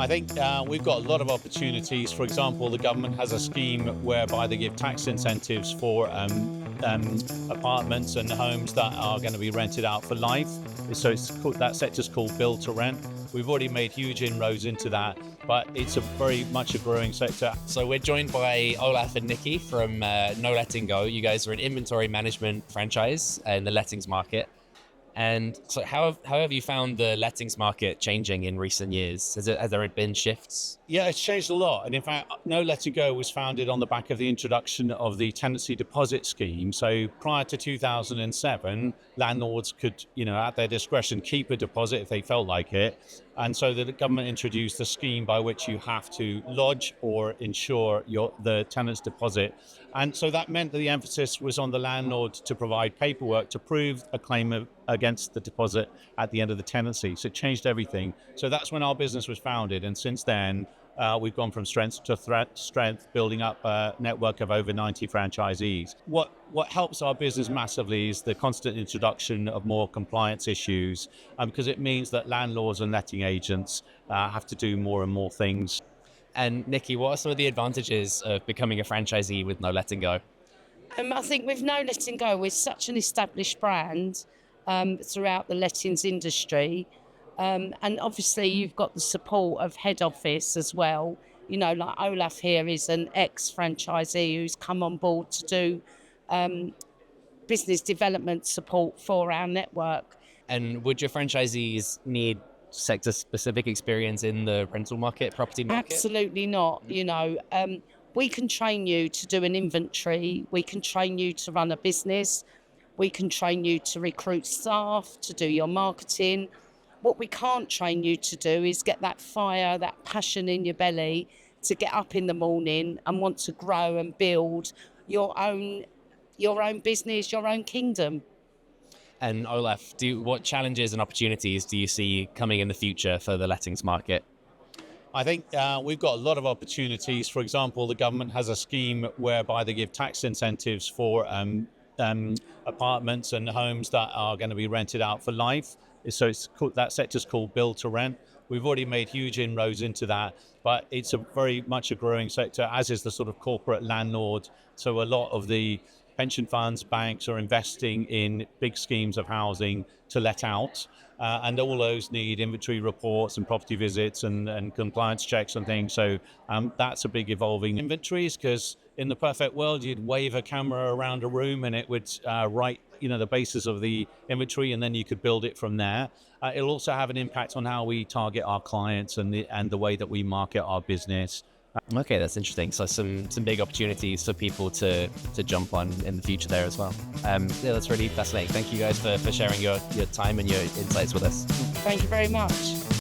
I think we've got a lot of opportunities. For example, the government has a scheme whereby they give tax incentives for apartments and homes that are going to be rented out for life. So that sector's called build to rent. We've already made huge inroads into that, but it's very much a growing sector. So we're joined by Olaf and Nikki from No Letting Go. You guys are an inventory management franchise in the lettings market. And so how have you found the lettings market changing in recent years? Has there been shifts? Yeah, it's changed a lot. And in fact, No Letting Go was founded on the back of the introduction of the tenancy deposit scheme. So prior to 2007, landlords could, at their discretion, keep a deposit if they felt like it. And so the government introduced a scheme by which you have to lodge or insure the tenant's deposit. And so that meant that the emphasis was on the landlord to provide paperwork to prove a claim against the deposit at the end of the tenancy. So it changed everything. So that's when our business was founded. And since then, we've gone from strength to strength, building up a network of over 90 franchisees. What helps our business massively is the constant introduction of more compliance issues, because it means that landlords and letting agents have to do more and more things. And Nikki, what are some of the advantages of becoming a franchisee with No Letting Go? I think with No Letting Go, we're such an established brand throughout the lettings industry. And obviously you've got the support of head office as well. Like Olaf here is an ex-franchisee who's come on board to do business development support for our network. And would your franchisees need sector-specific experience in the rental market, property market? Absolutely not. We can train you to do an inventory. We can train you to run a business. We can train you to recruit staff, to do your marketing. What we can't train you to do is get that fire, that passion in your belly to get up in the morning and want to grow and build your own business, your own kingdom. And Olaf, what challenges and opportunities do you see coming in the future for the lettings market? I think we've got a lot of opportunities. For example, the government has a scheme whereby they give tax incentives for apartments and homes that are going to be rented out for life. So that sector's called build to rent. We've already made huge inroads into that, but it's very much a growing sector, as is the sort of corporate landlord. So a lot of the pension funds, banks are investing in big schemes of housing to let out. And all those need inventory reports and property visits and compliance checks and things. So that's a big evolving inventories, because in the perfect world, you'd wave a camera around a room and it would write the basis of the inventory, and then you could build it from there. It'll also have an impact on how we target our clients and the way that we market our business. Okay, that's interesting. So some big opportunities for people to jump on in the future there as well. Yeah, that's really fascinating. Thank you guys for sharing your time and your insights with us. Thank you very much.